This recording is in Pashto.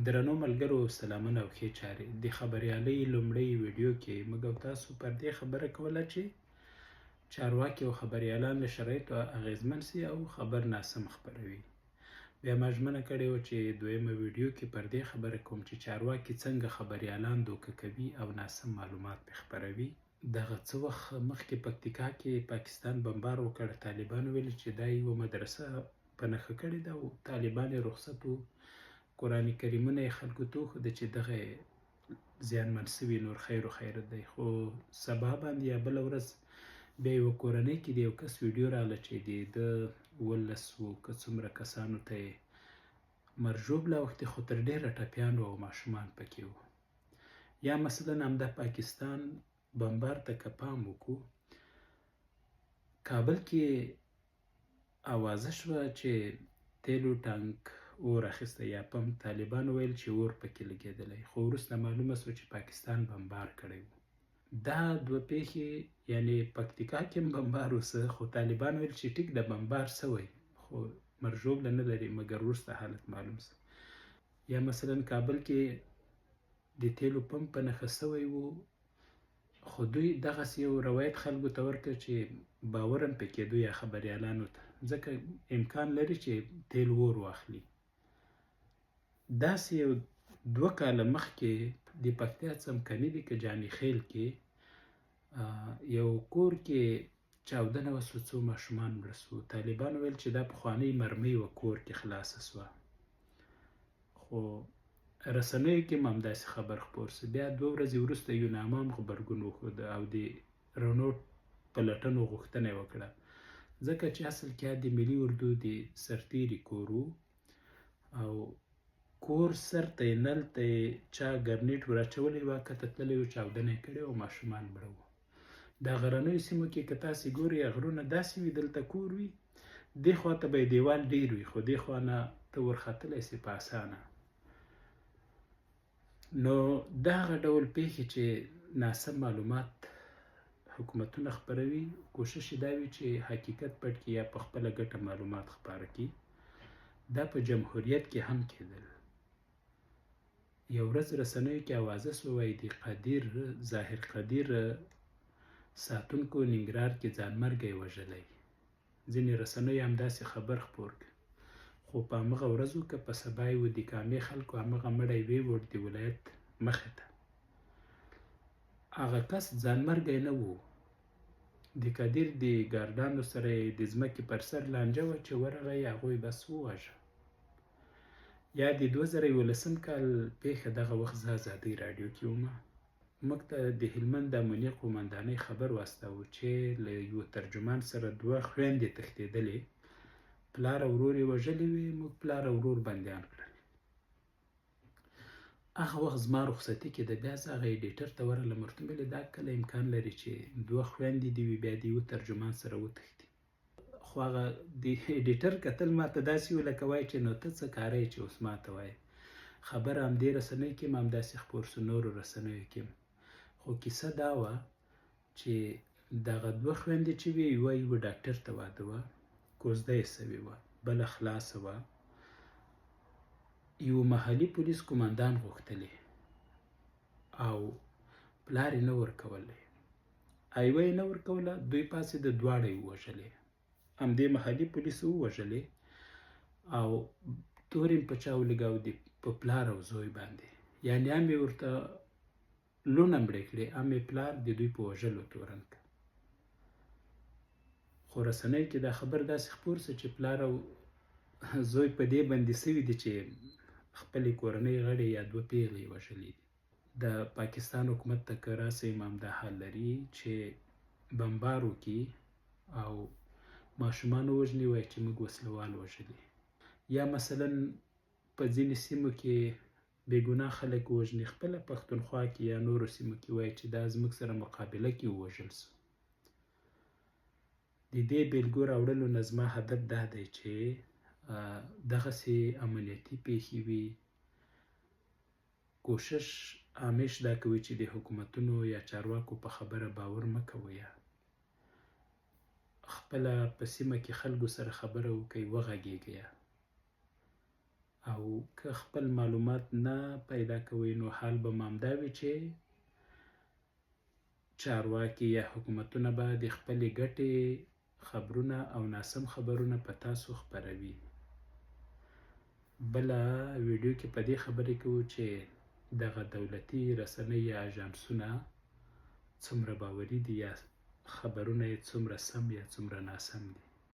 درنو ملګرو سلامونه او ښې چارې. د خبریالۍ لومړۍ ویډیو کې موږ او تاسو پر دې خبره کوله چې چارواکي او خبریالان له شرایطو اغېزمن سي او خبر ناسم خپروي. بیا ما ژمنه کړې وه چې دویمه ویډیو کې پر دې خبره کوم چې چارواکي څنګه خبریالان دوکه کوي او ناسم معلومات پې خپروي. دغه څه وخت مخکې پکتیکا کې پاکستان بمبار وکړ. طالبانو ویل چې دا یوه مدرسه په نښه کړې ده او طالبان یې رخصت و. قرآن کریمونه یې خلکو ته وښوده چې دغه زیانمن سوي نور خیر و خیرت دی. خو سبا باندې یا بله ورځ بیا یوه کورنۍ کې د یو کس ویډیو راغله چې د 11 که څومره کسانو ته یې مرژوبله اوښتې، خو تر ډېره ټپیان او ماشومان پکې وو. یا مثلا همدا پاکستان بمبار ته که پام وکړو، کابل کې اوازه شوه چې تیلو ټانک اور اخیستی یا پمپ. طالبانو ویل چې اور پکې لګېدلی، خو وروسته معلومه شوه چې پاکستان بمبار کړی و. دا دوه پیښې، یعنې پکتیکا کې هم بمبار وسه، خو طالبان ویل چې ټیک ده بمبار سوی خو مرژوبله نه لري، مګر وروسته حالت معلوم سه. یا مثلا کابل کې د تیلو پمپ په نښه سوی و، خو دوی دغسې یو روایت خلکو ته ورکړ چې باور هم پې کېدو یا خبریالانو ته، ځکه امکان لري چې تیل اور واخلي. داسې یو 2 کاله مخکې د پکتیا څمکني د که جاني خیل کې یو کور کې چاودنه وسوه، څو ماشومان مړه سوه. طالبانو ویل چې دا پخوانۍ مرمۍ وه کور کې خلاصه سوه، خو رسنیو کې هم همداسې خبر خپور سو. بیا 2 ورځې وروسته یوناما هم غبرګون وښوده او د رڼو پلټنو غوښتنه یې وکړه، ځکه چې اصل کې د ملي اردو د سرتیري کور و او کور سر ته یې نل ته یې چا ګرنیټ ور اچولی وه، کته تللی و، چاودنه یې کړې او ماشومان مړه وو. دا غرنیو سیمو کې که تاسې ګورئ غرونه داسې وي، دلته کور وي، دې خوا ته به یې دیوال ډېر وي، خو دې خوا نه ته ورختلی سې په اسانه. نو دا هغه ډول پیښې چې ناسم معلومات حکومتونه خپروي، کوشش یې دا وي چې حقیقت پټ کړي یا په خپله ګټه معلومات خپاره کړي. دا په جمهوریت کې هم کېدل. یو ورځ رسنیو کې اوازه سوه وایي د ظاهر قدیر ساتونکو ننګرهار کې ځانمرګی وژلی. ځینې رسنیو همداسې خبر خپور کړ، خو په همغه ورځ که په سبا یې و د کامې خلکو همغه مړی ویوړ د ولایت مخې ته. هغه کس ځانمرګی نه و، د قدیر د ګارډانو سره یې د ځمکې پر سر لانجه وه چې ورغی هغوی بس وواژه. یا د 2011 کال پیښه، دغه وخت زه ازادۍ راډیو کې وم. موږ ته د هلمند د امنیه قومندانۍ خبر واستاوه چې له یوه ترجمان سره 2 خویندې تښتېدلې، پلار او ورور یې وژلي وي. موږ پلار او ورور بندیان کړل. هغه وخت زما رخصتي کې ده. بیا زه هغه ایډیټر ته ورغلم، ورته مې ویل دا کله امکان لري چې 2 خویندې دې وي بیا د یوه ترجمان سره وتښتي. خو هغه د ایډیټر کتل ما ته داسې ویل لکه وایي چې نو ته څه کاری چې اوس ما ته وایې. خبره همدې رسنیو کې هم همداسې خپور سو، نورو رسنیو کې هم. خو کیسه دا وه چې دغه 2 خویندې چې وې، یوه ډاکټر ته واده وه، کوزده یې سوې وه، بله خلاصه وه. یو محلي پولیس قومندان غوښتلې او پلار یې نه ورکولی، یوه یې نه ورکوله، دوی پاڅېده دواړه یې ووژلې. همدې محلي پولیسو ووژلې او تور یې په چا ولګاوه، په پلار او زوی باندې. یعنې هم یې ورته لوڼه مړې کړې، هم یې پلار د دوی په وژلو تورن کړ. خو رسنیو کې دا خبر داسې خپور سو چې پلار او زوی په دې بندي سوي دي چې خپلې کورنۍ غړي یا 2 پیغلې یې وژلي دي. د پاکستان حکومت ته که راسئ هم همدا حال لري چې بمبار وکړي او ماشومان ووژني، وایي چې موږ وسلوال وژلي. یا مثلا په ځینې سیمو کې بې ګناه خلک ووژني، خپله پښتونخوا کې یا نورو سیمو کې وایي چې دا زموږ سره مقابله کې ووژل سو. د دې بیلګو راوړلو نه زما هدف دا دی چې دغسې امنیتي پیښې وي. کوشش همیش دا کوي چې د حکومتونو یا چارواکو په خبره باور مه کوئ. خپله په سیمه کې خلکو سره خبره وکړئ، وغږېږئ. او که خپل معلومات نه پیدا کوئ نو حال به م همدا وي چې چارواکي یا حکومتونه به د خپلې ګټې خبرونه او ناسم خبرونه په تاسو خپروي. بله ویډیو کې په دې خبرې کوو چې دغه دولتي رسنۍ یا اژانسونه څومره باوري دي یا خبرونه یې څومره سم یا څومره ناسم دي.